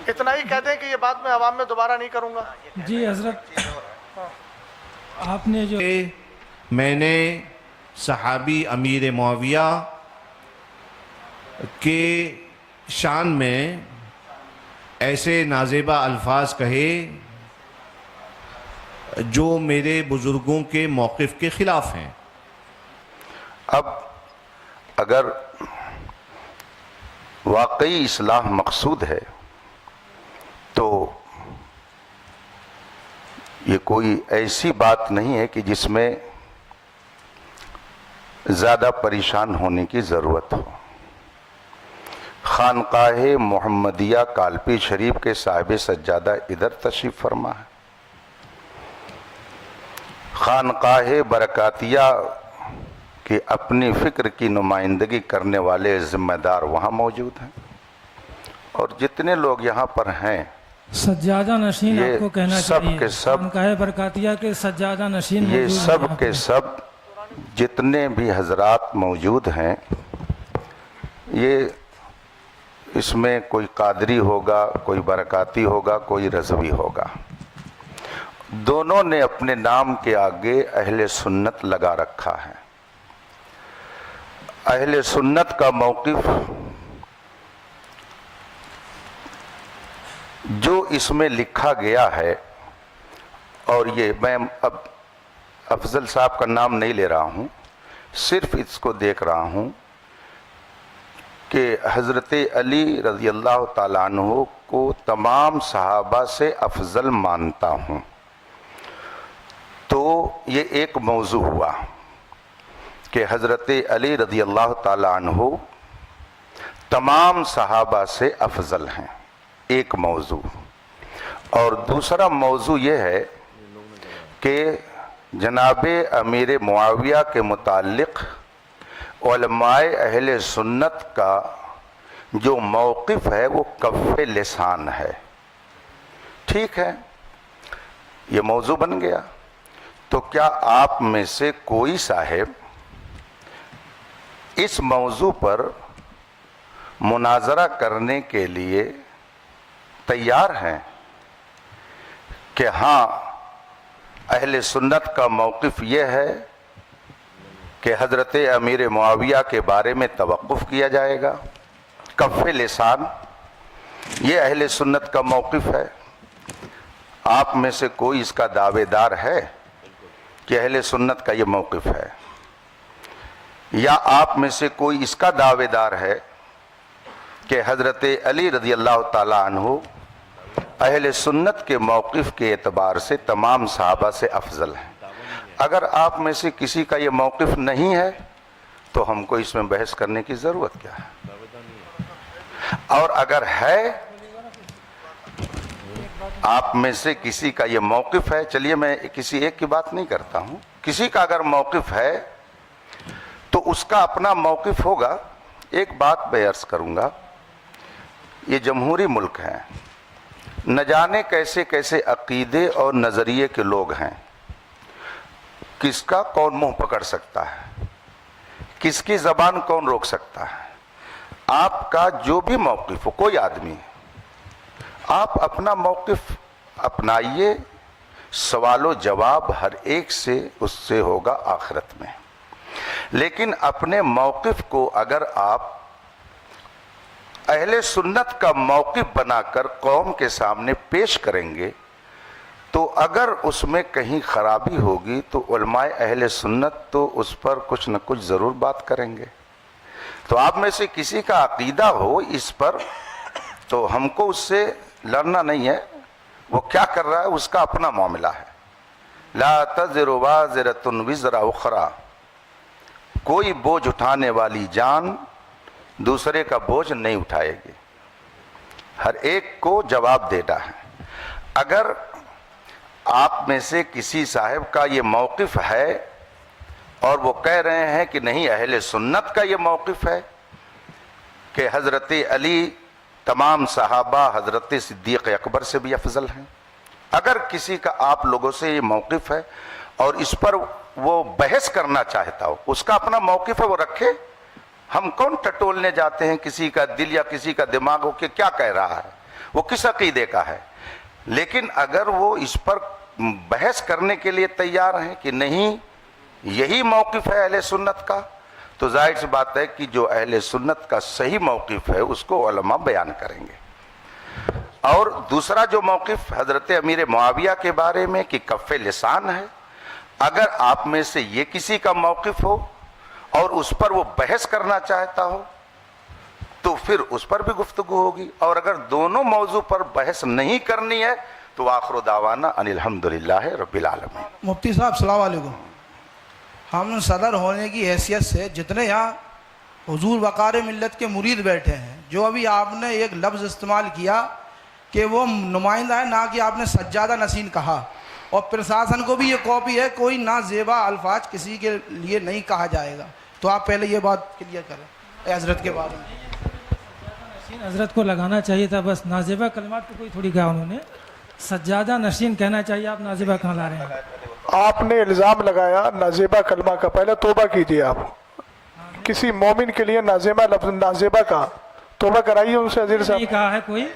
اتنا ہی کہہ دیں کہ یہ بات میں عوام میں دوبارہ نہیں کروں گا۔ جی حضرت، آپ نے جو میں نے صحابی امیر معاویہ کے شان میں ایسے نازیبہ الفاظ کہے جو میرے بزرگوں کے موقف کے خلاف ہیں۔ اب اگر واقعی اصلاح مقصود ہے تو یہ کوئی ایسی بات نہیں ہے کہ جس میں زیادہ پریشان ہونے کی ضرورت ہو۔ خانقاہ محمدیہ کالپی شریف کے صاحب سجادہ ادھر تشریف فرما ہے، خانقاہ برکاتیہ کہ اپنی فکر کی نمائندگی کرنے والے ذمہ دار وہاں موجود ہیں، اور جتنے لوگ یہاں پر ہیں سجادہ نشین یہ آپ کو کہنا سب چاہیے، کے سب خانقاہ برکاتیہ کے سجادہ نشین یہ موجود ہیں سب یہاں کے پہ۔ سب جتنے بھی حضرات موجود ہیں، یہ اس میں کوئی قادری ہوگا، کوئی برکاتی ہوگا، کوئی رضوی ہوگا، دونوں نے اپنے نام کے آگے اہل سنت لگا رکھا ہے۔ اہل سنت کا موقف جو اس میں لکھا گیا ہے، اور یہ میں اب افضل صاحب کا نام نہیں لے رہا ہوں، صرف اس کو دیکھ رہا ہوں کہ حضرت علی رضی اللہ تعالیٰ عنہ کو تمام صحابہ سے افضل مانتا ہوں، تو یہ ایک موضوع ہوا کہ حضرت علی رضی اللہ تعالیٰ عنہ تمام صحابہ سے افضل ہیں، ایک موضوع۔ اور دوسرا موضوع یہ ہے کہ جناب امیر معاویہ کے متعلق علماء اہل سنت کا جو موقف ہے وہ کف لسان ہے۔ ٹھیک ہے، یہ موضوع بن گیا، تو کیا آپ میں سے کوئی صاحب اس موضوع پر مناظرہ کرنے کے لیے تیار ہیں کہ ہاں اہل سنت کا موقف یہ ہے کہ حضرت امیر معاویہ کے بارے میں توقف کیا جائے گا، کف لسان، یہ اہل سنت کا موقف ہے؟ آپ میں سے کوئی اس کا دعوے دار ہے کہ اہل سنت کا یہ موقف ہے؟ یا آپ میں سے کوئی اس کا دعوے دار ہے کہ حضرت علی رضی اللہ تعالی عنہ اہل سنت کے موقف کے اعتبار سے تمام صحابہ سے افضل ہیں؟ اگر آپ میں سے کسی کا یہ موقف نہیں ہے تو ہم کو اس میں بحث کرنے کی ضرورت کیا ہے؟ اور اگر ہے آپ میں سے کسی کا یہ موقف ہے، چلیے میں کسی ایک کی بات نہیں کرتا ہوں، کسی کا اگر موقف ہے تو اس کا اپنا موقف ہوگا۔ ایک بات میں عرض کروں گا، یہ جمہوری ملک ہے، نہ جانے کیسے کیسے عقیدے اور نظریے کے لوگ ہیں، کس کا کون منہ پکڑ سکتا ہے، کس کی زبان کون روک سکتا ہے؟ آپ کا جو بھی موقف ہو، کوئی آدمی، آپ اپنا موقف اپنائیے، سوال و جواب ہر ایک سے اس سے ہوگا آخرت میں۔ لیکن اپنے موقف کو اگر آپ اہل سنت کا موقف بنا کر قوم کے سامنے پیش کریں گے تو اگر اس میں کہیں خرابی ہوگی تو علماء اہل سنت تو اس پر کچھ نہ کچھ ضرور بات کریں گے۔ تو آپ میں سے کسی کا عقیدہ ہو اس پر تو ہم کو اس سے لڑنا نہیں ہے، وہ کیا کر رہا ہے اس کا اپنا معاملہ ہے۔ لا تزر وازرۃ وزر اخری، کوئی بوجھ اٹھانے والی جان دوسرے کا بوجھ نہیں اٹھائے گی، ہر ایک کو جواب دینا ہے۔ اگر آپ میں سے کسی صاحب کا یہ موقف ہے اور وہ کہہ رہے ہیں کہ نہیں اہل سنت کا یہ موقف ہے کہ حضرت علی تمام صحابہ حضرت صدیق اکبر سے بھی افضل ہیں، اگر کسی کا آپ لوگوں سے یہ موقف ہے اور اس پر وہ بحث کرنا چاہتا ہو، اس کا اپنا موقف ہے، وہ رکھے۔ ہم کون ٹٹولنے جاتے ہیں کسی کا دل یا کسی کا دماغ ہو کہ کیا کہہ رہا ہے؟ وہ کس عقیدے کا ہے. لیکن اگر وہ اس پر بحث کرنے کے لیے تیار ہیں کہ نہیں یہی موقف ہے اہل سنت کا, تو ظاہر سی بات ہے کہ جو اہل سنت کا صحیح موقف ہے اس کو علماء بیان کریں گے. اور دوسرا جو موقف حضرت امیر معاویہ کے بارے میں کہ کف لسان ہے, اگر آپ میں سے یہ کسی کا موقف ہو اور اس پر وہ بحث کرنا چاہتا ہو تو پھر اس پر بھی گفتگو ہوگی, اور اگر دونوں موضوع پر بحث نہیں کرنی ہے تو آخر دعوانا ان الحمدللہ رب العالمین. مفتی صاحب السلام علیکم. ہم صدر ہونے کی حیثیت سے جتنے یہاں حضور وقار ملت کے مرید بیٹھے ہیں, جو ابھی آپ نے ایک لفظ استعمال کیا کہ وہ نمائندہ ہے, نہ کہ آپ نے سجادہ نشین کہا, اور پرشاسن کو بھی یہ کاپی ہے, کوئی نازیبا الفاظ کسی کے لیے نہیں کہا جائے گا. تو آپ پہلے یہ بات کلیئر کریں اے حضرت کے بارے میں. حضرت کو لگانا چاہیے تھا بس, نازیبہ کلمات کو کوئی تھوڑی کہا انہوں نے, سجادہ نشین کہنا چاہیے. آپ نازیبہ کہاں لا رہے ہیں؟ آپ نے الزام لگایا نازیبہ کلمہ کا, پہلے توبہ کیجیے. آپ کسی مومن کے لیے نازیبہ لفظ نازیبہ کا توبہ کرائیے ان سے. عزیز نہیں صاحب کہا ہے کوئی,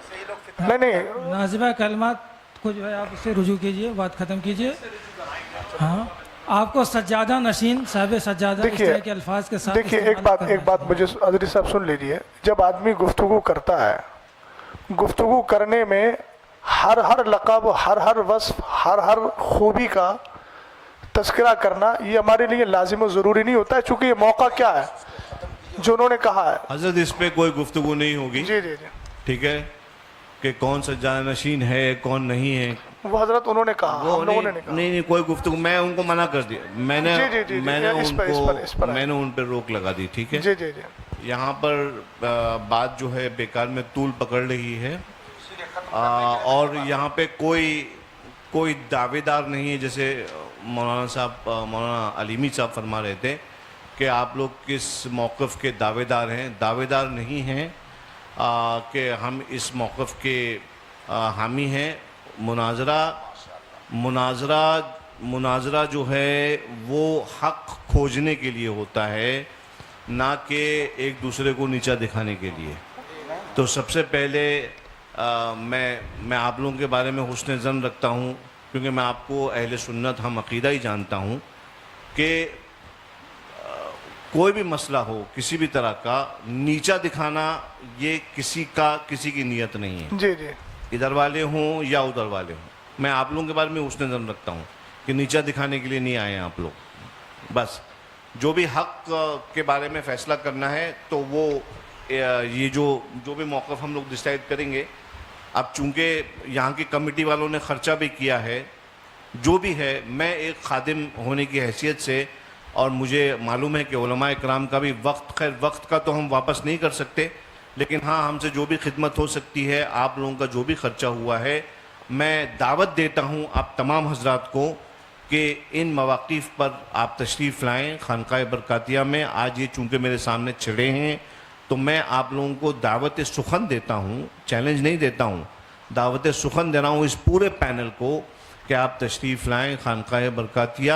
نہیں نازیبہ کلمات کو جو ہے آپ اس سے رجوع کیجئے, بات ختم کیجئے. ہاں آپ کو سجادہ نشین, صاحب سجادہ اس طرح کے الفاظ کے ساتھ دیکھیے ایک بات مجھے عزیز صاحب سن لیجیے. جب آدمی گفتگو کرتا ہے, گفتگو کرنے میں ہر لقب, ہر وصف, ہر خوبی کا تذکرہ کرنا یہ ہمارے لیے لازم و ضروری نہیں ہوتا ہے, چونکہ یہ موقع کیا ہے جو انہوں نے کہا ہے. حضرت اس پہ کوئی گفتگو نہیں ہوگی. جی جی جی ٹھیک ہے کہ کون سجادہ نشین ہے کون نہیں ہے, وہ حضرت انہوں نے کہا, ہم لوگوں نے نہیں کہا. نہیں کوئی گفتگو, میں ان کو منع کر دیا, میں نے ان پہ روک لگا دی. ٹھیک ہے جی جی جی یہاں پر بات جو ہے بیکار میں طول پکڑ رہی ہے, اور یہاں پہ کوئی دعوے دار نہیں ہے. جیسے مولانا صاحب, مولانا علیمی صاحب فرما رہے تھے کہ آپ لوگ کس موقف کے دعوے دار ہیں. دعوے دار نہیں ہیں کہ ہم اس موقف کے حامی ہیں. مناظرہ جو ہے وہ حق کھوجنے کے لیے ہوتا ہے, نہ کہ ایک دوسرے کو نیچا دکھانے کے لیے. تو سب سے پہلے میں آپ لوگوں کے بارے میں حسن ظن رکھتا ہوں, کیونکہ میں آپ کو اہل سنت ہم عقیدہ ہی جانتا ہوں کہ کوئی بھی مسئلہ ہو کسی بھی طرح کا, نیچا دکھانا یہ کسی کی نیت نہیں ہے. جی جی ادھر والے ہوں یا ادھر والے ہوں, میں آپ لوگوں کے بارے میں حسن ظن رکھتا ہوں کہ نیچا دکھانے کے لیے نہیں آئے ہیں آپ لوگ. بس جو بھی حق کے بارے میں فیصلہ کرنا ہے تو وہ یہ جو بھی موقف ہم لوگ ڈیسائیڈ کریں گے. اب چونکہ یہاں کی کمیٹی والوں نے خرچہ بھی کیا ہے, جو بھی ہے, میں ایک خادم ہونے کی حیثیت سے, اور مجھے معلوم ہے کہ علماء اکرام کا بھی خیر وقت کا تو ہم واپس نہیں کر سکتے, لیکن ہاں ہم سے جو بھی خدمت ہو سکتی ہے, آپ لوگوں کا جو بھی خرچہ ہوا ہے, میں دعوت دیتا ہوں آپ تمام حضرات کو کہ ان مواقف پر آپ تشریف لائیں خانقاہ برکاتیہ میں. آج یہ چونکہ میرے سامنے چھڑے ہیں تو میں آپ لوگوں کو دعوت سخن دیتا ہوں, چیلنج نہیں دیتا ہوں, دعوت سخن دے رہا ہوں اس پورے پینل کو کہ آپ تشریف لائیں خانقاہ برکاتیہ.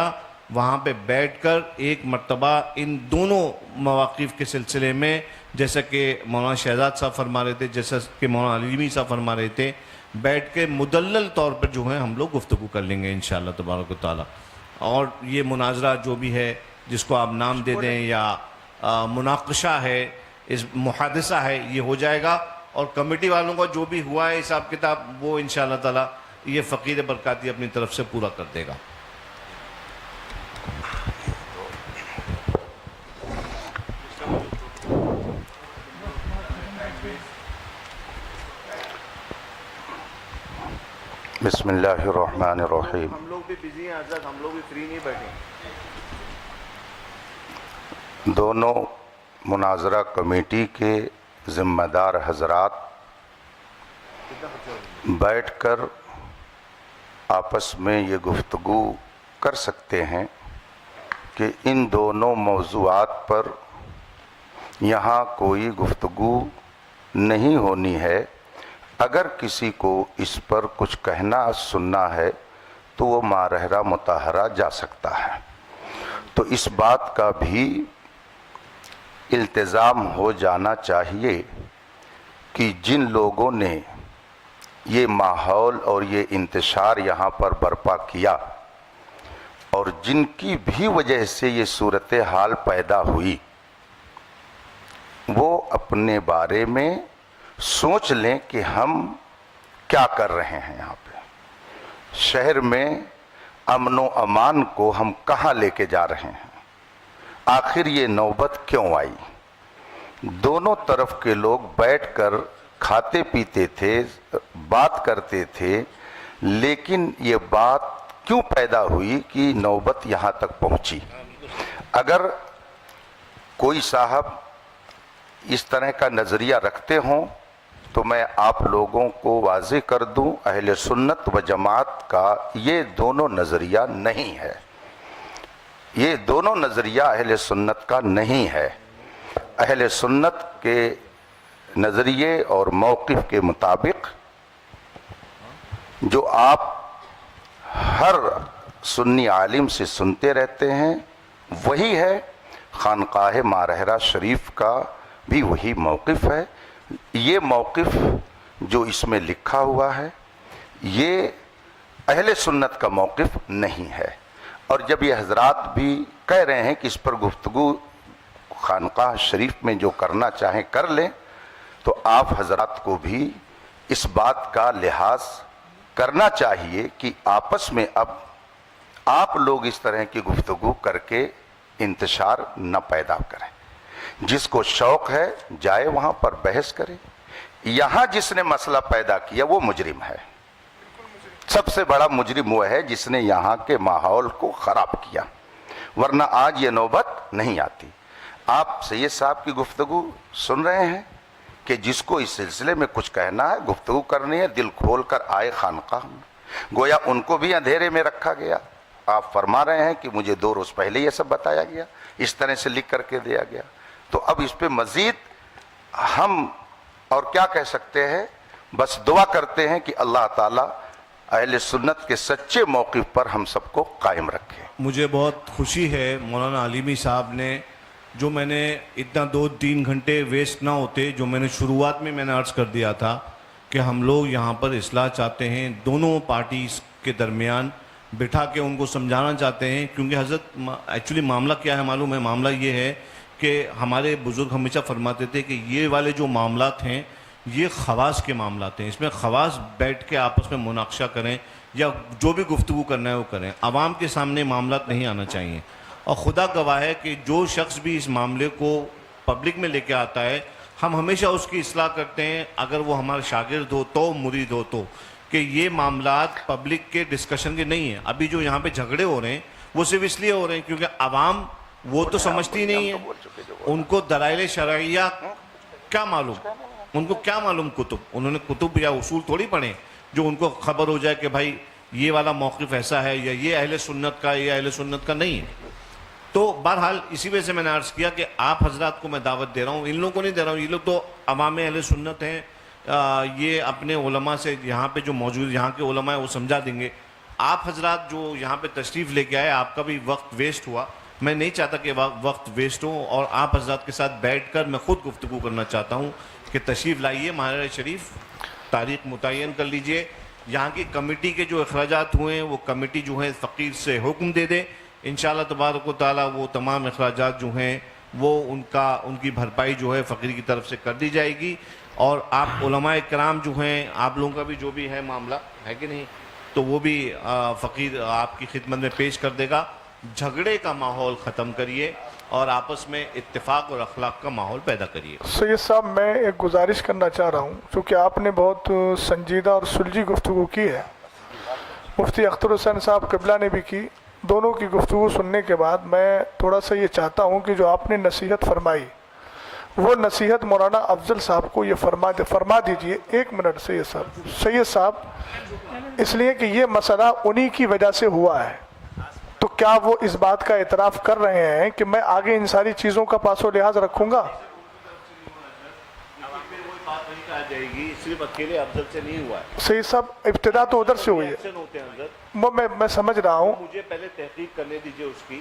وہاں پہ بیٹھ کر ایک مرتبہ ان دونوں مواقف کے سلسلے میں, جیسا کہ مولانا شہزاد صاحب فرما رہے تھے, جیسا کہ مولانا علیمی صاحب فرما رہے تھے, بیٹھ کے مدلل طور پر جو ہے ہم لوگ گفتگو کر لیں گے انشاءاللہ تبارک و تعالیٰ. اور یہ مناظرہ جو بھی ہے, جس کو آپ نام دے دیں, یا مناقشہ ہے, اس محادثہ ہے, یہ ہو جائے گا. اور کمیٹی والوں کا جو بھی ہوا ہے حساب کتاب وہ انشاءاللہ تعالیٰ یہ فقیر برکاتی اپنی طرف سے پورا کر دے گا. بسم اللہ الرحمن الرحیم. ہم لوگ بھی بزی ہیں حضرت, ہم لوگ بھی فری نہیں بیٹھے. دونوں مناظرہ کمیٹی کے ذمہ دار حضرات بیٹھ کر آپس میں یہ گفتگو کر سکتے ہیں کہ ان دونوں موضوعات پر یہاں کوئی گفتگو نہیں ہونی ہے. اگر کسی کو اس پر کچھ کہنا سننا ہے تو وہ مارحرہ مطہرہ جا سکتا ہے. تو اس بات کا بھی التزام ہو جانا چاہیے کہ جن لوگوں نے یہ ماحول اور یہ انتشار یہاں پر برپا کیا اور جن کی بھی وجہ سے یہ صورتحال پیدا ہوئی وہ اپنے بارے میں سوچ لیں کہ ہم کیا کر رہے ہیں یہاں پہ. شہر میں امن و امان کو ہم کہاں لے کے جا رہے ہیں؟ آخر یہ نوبت کیوں آئی؟ دونوں طرف کے لوگ بیٹھ کر کھاتے پیتے تھے، بات کرتے تھے، لیکن یہ بات کیوں پیدا ہوئی کہ نوبت یہاں تک پہنچی؟ اگر کوئی صاحب اس طرح کا نظریہ رکھتے ہوں تو میں آپ لوگوں کو واضح کر دوں، اہل سنت و جماعت کا یہ دونوں نظریہ نہیں ہے. یہ دونوں نظریہ اہل سنت کا نہیں ہے. اہل سنت کے نظریے اور موقف کے مطابق جو آپ ہر سنی عالم سے سنتے رہتے ہیں وہی ہے. خانقاہ مارہرہ شریف کا بھی وہی موقف ہے. یہ موقف جو اس میں لکھا ہوا ہے یہ اہل سنت کا موقف نہیں ہے. اور جب یہ حضرات بھی کہہ رہے ہیں کہ اس پر گفتگو خانقاہ شریف میں جو کرنا چاہیں کر لیں تو آپ حضرات کو بھی اس بات کا لحاظ کرنا چاہیے کہ آپس میں اب آپ لوگ اس طرح کی گفتگو کر کے انتشار نہ پیدا کریں. جس کو شوق ہے جائے وہاں پر بحث کرے. یہاں جس نے مسئلہ پیدا کیا وہ مجرم ہے. سب سے بڑا مجرم وہ ہے جس نے یہاں کے ماحول کو خراب کیا، ورنہ آج یہ نوبت نہیں آتی. آپ سید صاحب کی گفتگو سن رہے ہیں کہ جس کو اس سلسلے میں کچھ کہنا ہے، گفتگو کرنی ہے، دل کھول کر آئے خانقاہ میں. گویا ان کو بھی اندھیرے میں رکھا گیا. آپ فرما رہے ہیں کہ مجھے 2 روز پہلے یہ سب بتایا گیا، اس طرح سے لکھ کر کے دیا گیا. تو اب اس پہ مزید ہم اور کیا کہہ سکتے ہیں؟ بس دعا کرتے ہیں کہ اللہ تعالیٰ اہل سنت کے سچے موقف پر ہم سب کو قائم رکھے. مجھے بہت خوشی ہے مولانا علیمی صاحب نے، جو میں نے اتنا 2-3 گھنٹے ویسٹ نہ ہوتے، جو میں نے شروعات میں نے عرض کر دیا تھا کہ ہم لوگ یہاں پر اصلاح چاہتے ہیں، دونوں پارٹیز کے درمیان بٹھا کے ان کو سمجھانا چاہتے ہیں. کیونکہ حضرت ایکچولی معاملہ کیا ہے معلوم ہے؟ معاملہ یہ ہے کہ ہمارے بزرگ ہمیشہ فرماتے تھے کہ یہ والے جو معاملات ہیں یہ خواص کے معاملات ہیں. اس میں خواص بیٹھ کے آپس میں مناقشہ کریں یا جو بھی گفتگو کرنا ہے وہ کریں. عوام کے سامنے معاملات نہیں آنا چاہیے. اور خدا گواہ ہے کہ جو شخص بھی اس معاملے کو پبلک میں لے کے آتا ہے ہم ہمیشہ اس کی اصلاح کرتے ہیں، اگر وہ ہمارا شاگرد ہو تو، مرید ہو تو، کہ یہ معاملات پبلک کے ڈسکشن کے نہیں ہیں. ابھی جو یہاں پہ جھگڑے ہو رہے ہیں وہ صرف اس لیے ہو رہے ہیں کیونکہ عوام وہ تو سمجھتی نہیں ہے. ان کو دلائل شرعیہ کیا معلوم؟ ان کو کیا معلوم کتب؟ انہوں نے کتب یا اصول تھوڑی پڑھے جو ان کو خبر ہو جائے کہ بھائی یہ والا موقف ایسا ہے یا یہ اہل سنت کا یا اہل سنت کا نہیں ہے. تو بہرحال اسی وجہ سے میں نے عرض کیا کہ آپ حضرات کو میں دعوت دے رہا ہوں، ان لوگوں کو نہیں دے رہا ہوں. یہ لوگ تو عوام اہل سنت ہیں، یہ اپنے علماء سے یہاں پہ جو موجود یہاں کے علماء ہیں وہ سمجھا دیں گے. آپ حضرات جو یہاں پہ تشریف لے کے آئے آپ کا بھی وقت ویسٹ ہوا. میں نہیں چاہتا کہ وقت ویسٹ ہو، اور آپ حضرات کے ساتھ بیٹھ کر میں خود گفتگو کرنا چاہتا ہوں کہ تشریف لائیے ماہرہ شریف، تاریخ متعین کر لیجئے. یہاں کی کمیٹی کے جو اخراجات ہوئے ہیں وہ کمیٹی جو ہے فقیر سے حکم دے دے، انشاءاللہ تبارک و تعالیٰ وہ تمام اخراجات جو ہیں وہ ان کی بھرپائی جو ہے فقیر کی طرف سے کر دی جائے گی. اور آپ علماء کرام جو ہیں آپ لوگوں کا بھی جو بھی ہے معاملہ ہے کہ نہیں تو وہ بھی فقیر آپ کی خدمت میں پیش کر دے گا. جھگڑے کا ماحول ختم کریے اور آپس میں اتفاق اور اخلاق کا ماحول پیدا کریے. سید صاحب میں ایک گزارش کرنا چاہ رہا ہوں، چونکہ آپ نے بہت سنجیدہ اور سلجھی گفتگو کی ہے. مفتی اختر حسین صاحب قبلہ نے بھی کی. دونوں کی گفتگو سننے کے بعد میں تھوڑا سا یہ چاہتا ہوں کہ جو آپ نے نصیحت فرمائی وہ نصیحت مولانا افضل صاحب کو یہ فرما دیجئے. 1 منٹ سید صاحب اس لیے کہ یہ مسئلہ انہی کی وجہ سے ہوا ہے، تو کیا وہ اس بات کا اعتراف کر رہے ہیں کہ میں آگے ان ساری چیزوں کا پاس و لحاظ رکھوں گا؟ جائے گی صرف اکیلے افضل سے نہیں ہوا ہے. سید صاحب ابتدا تو ادھر سے ہوئی ہے، میں سمجھ رہا ہوں. مجھے پہلے تحقیق کرنے دیجئے اس کی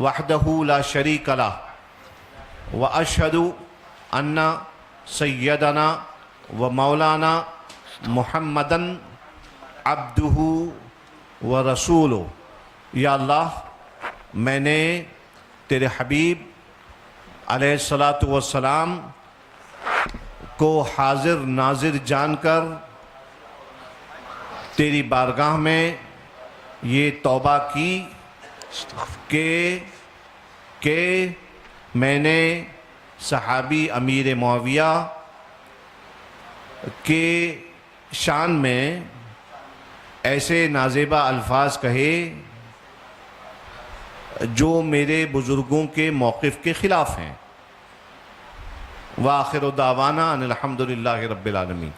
وحدہ لا شریک لہ واشہد ان سیدنا و مولانا محمدن عبدہ و رسولہ. یا اللہ، میں نے تیرے حبیب علیہ الصلاۃ والسلام کو حاضر ناظر جان کر تیری بارگاہ میں یہ توبہ کی کہ میں نے صحابی امیر معاویہ کے شان میں ایسے نازیبہ الفاظ کہے جو میرے بزرگوں کے موقف کے خلاف ہیں. وآخر دعوانا ان الحمد للہ رب العالمین.